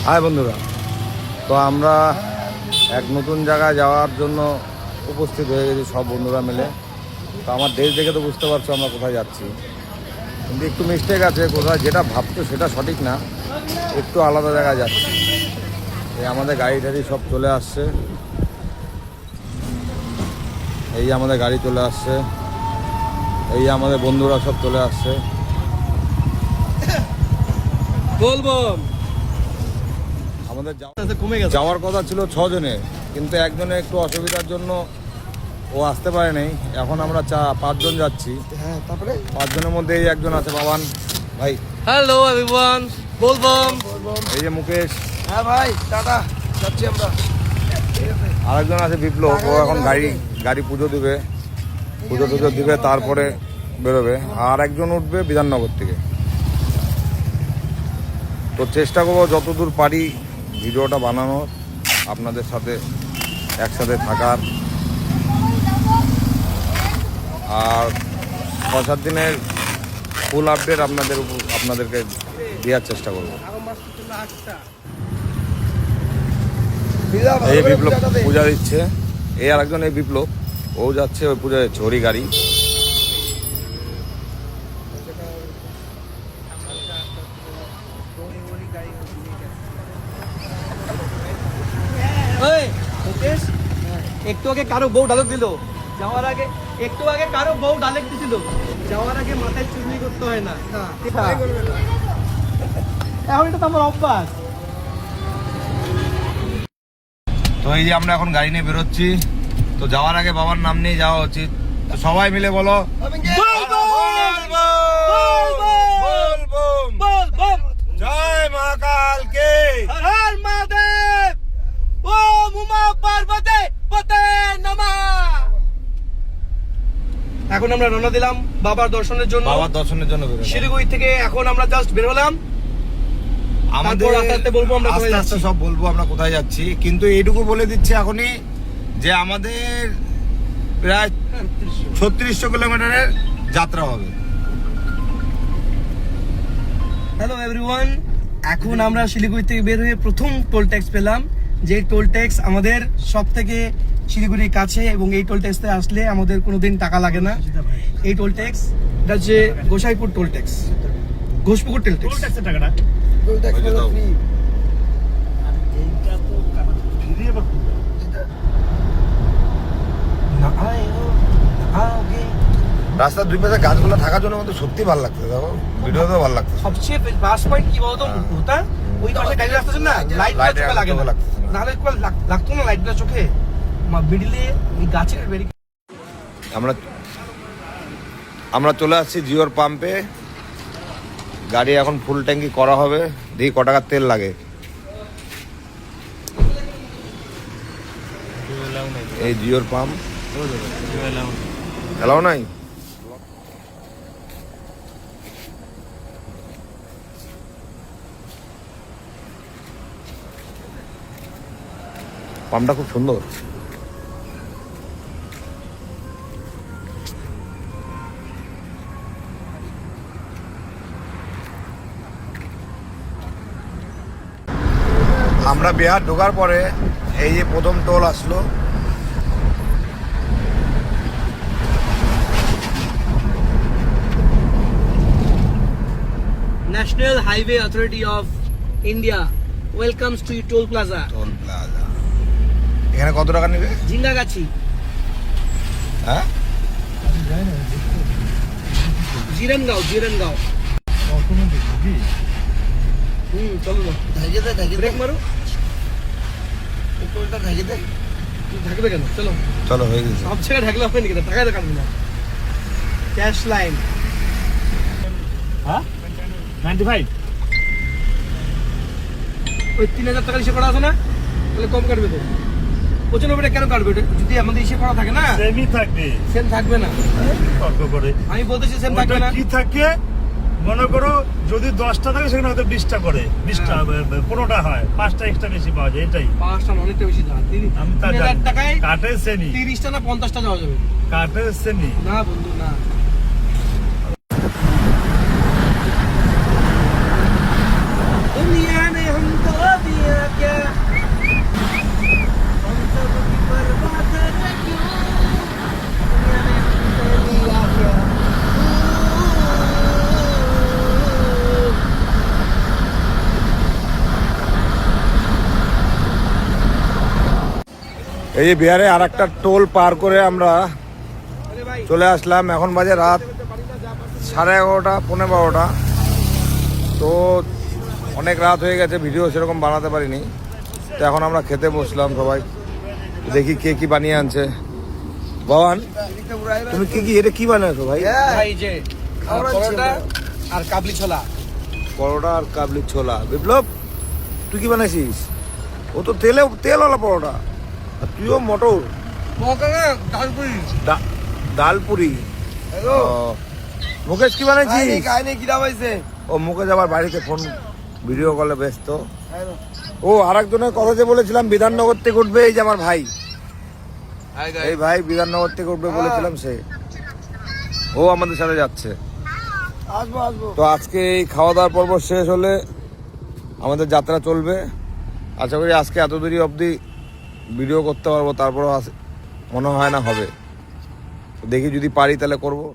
High বন্ধুরা, তো আমরা এক নতুন জায়গায় যাওয়ার জন্য উপস্থিত হয়ে গেছি সব বন্ধুরা মিলে। তো আমার দেশ দেখে তো বুঝতে পারছো আমরা কোথায় যাচ্ছি, কিন্তু একটু মিস্টেক আছে, কোথায় যেটা ভাবছো সেটা সঠিক না, একটু আলাদা জায়গায় যাচ্ছি। এই আমাদের গাড়ি টাড়ি সব চলে আসছে, এই আমাদের গাড়ি চলে আসছে, এই আমাদের বন্ধুরা সব চলে আসছে। বলবো আমাদের কমে গেছে, যাওয়ার কথা ছিল 6 জনের, কিন্তু একজনে একটু অসুবিধার জন্য ও আসতে পারে নাই। এখন আমরা 5 জন যাচ্ছি। হ্যাঁ, তারপরে 5 জনের মধ্যে এই একজন আছে বাবান ভাই। Hello everyone, Bol Bam. এই যে মুকেশ। হ্যাঁ ভাই, টাটা, যাচ্ছি আমরা। আরেকজন আছে বিপ্লব, ও এখন গাড়ি পুজো দিবে, পুজো টুজো দিবে, তারপরে বেরোবে। আর একজন উঠবে বিধাননগর থেকে। তো চেষ্টা করবো যতদূর পারি ভিডিওটা বানানোর, আপনাদের সাথে একসাথে থাকার, আর 6-7 দিনের ফুল আপডেট আপনাদেরকে দেওয়ার চেষ্টা করবো। এই বিপ্লব পূজা দিচ্ছে, এই আরেকজন এই বিপ্লব, ও যাচ্ছে ওই পূজা দিচ্ছে, ওরই গাড়ি। একটু আগে কারো বউ ডায়লগ দিল যাওয়ার আগে, একটু আগে কারো বউ ডায়লগ দিছিল যাওয়ার আগে মাথায় চুগলি করতে হয় না। এখন এটা তো আমার অভ্যাস। তো এই যে আমরা এখন গাড়ি নিয়ে বেরোচ্ছি, তো যাওয়ার আগে বাবার নাম নিয়ে যাওয়া উচিত। তো সবাই মিলে বলো জয় মহাকাল কে, হর হর মহাদেব, ওম উমা পার্বতী পতে নমঃ। এখন আমরা রওনা দিলাম বাবার দর্শনের জন্য। বাবার দর্শনের জন্য বেরোলাম শিলিগুড়ি থেকে। এখন আমরা জাস্ট বের হলাম, আমাদের আস্তে আস্তে বলবো আমরা কোথায় যাচ্ছি। সব বলবো আমরা কোথায় যাচ্ছি, কিন্তু এইটুকু বলে দিচ্ছি এখনই যে আমাদের প্রায় 3600 কিলোমিটারের যাত্রা হবে। হ্যালো এভরিওয়ান, এখন আমরা শিলিগুড়ি থেকে বের হয়ে প্রথম টোল ট্যাক্স পেলাম, যে টোল ট্যাক্স আমাদের সব থেকে শিলিগুড়ির কাছে, এবং এই টোল ট্যাক্সে আসলে আমাদের কোনোদিন টাকা লাগে না। এই টোল ট্যাক্স, এটা হচ্ছে Gosaipur toll tax, Ghoshpukur toll tax. টাকাটা টোল ট্যাক্স হলো free। এইটা তো ফিরে বা রাস্তার দুই পাশে গাছগুলো থাকার জন্য আমাদের সত্যি ভালো লাগছে, দেখো ভিডিওতেও ভালো লাগছে। সবচেয়ে বাস পয়েন্ট কি বলতো ওটা, ওই পাশে গাড়ি রাস্তা না, লাইট চোখে লাগে না, নাহলে লাগতো না লাইটটা চোখে। মিডিলে এই গাছের বেরিয়ে আমরা চলে আসছি জিওর পাম্পে। গাড়ি এখন ফুল ট্যাঙ্কি করা হবে, দেখি ক টাকার তেল লাগে। এই জিওর পাম্প এলাও নাই। পাম্পটা খুব সুন্দর। আমরা বিহার ঢোকার পরে এই যে প্রথম টোল আসলো, national highway authority of India welcomes to toll plaza. Toll plaza. এখানে কত টাকা নেবে? জিঙ্গাগাছি, হ্যাঁ, জিরনগাঁও। চলো ব্রেক মারো, ঢাকবে কেন? চলো চলো হয়ে গেছে। সব জায়গায় ঢাকলে হবে নাকি? টাকা তো কাটবে না। ক্যাশ লাইন, হ্যাঁ 95 ওই 3000 টাকা হিসেবে করা আছে না, তাহলে কম কাটবে তো। 95 কেন কাটবে? যদি আমাদের হিসেবে করা থাকে না, সেমই থাকবে, সেম থাকবে না। তর্ক করে আমি বলতেছি সেম থাকবে না। কি থাকে মনে করো, যদি 10টা থাকে সেখানে হয়তো 20টা করে, 20টা 15টা হয়, 5টা এক্সট্রা বেশি পাওয়া যায়। এটাই 5টা অনেকটা বেশি দাম। আমি তা 3000 টাকায় কাটে শ্রেণী, 30টা না 50টা যাওয়া যাবে। কাটে শ্রেণী না বন্ধু না। दुनिया ने हमको दिया এই যে বিহারে আর একটা টোল পার করে আমরা চলে আসলাম। এখন বাজে রাত 11:30 পৌনে 12টা। তো অনেক রাত হয়ে গেছে, ভিডিও সেরকম বানাতে পারিনি। তো এখন আমরা খেতে বসলাম সবাই, দেখি কে কি বানিয়ে আনছে। ভবান, তুমি কি কি এটা কি বানিয়েছো ভাই? ভাই যে পরোটা আর কাবলি ছোলা। পরোটা আর কাবলি ছোলা। বিপ্লব, তুই কি বানাইছিস? ও তো তেলওয়ালা পরোটা, আর তুইও মটর। ডালপুরি। ডাল পুরি। ও, মুকেশ কি বানাইছিস? ও মুকেশ আবার বাড়িতে ফোন ভিডিও কলে ব্যস্ত। ও আরেকজনের কথা যে বলেছিলাম বিধাননগর থেকে উঠবে, এই যে আমার ভাই, এই ভাই বিধাননগর থেকে উঠবে বলেছিলাম, সে ও আমাদের সাথে যাচ্ছে। তো আজকে এই খাওয়া দাওয়ার পর্ব শেষ হলে আমাদের যাত্রা চলবে। আশা করি আজকে এত দেরি অবধি ভিডিও করতে পারবো, তারপরও মনে হয় না হবে। দেখি যদি পারি তাহলে করবো।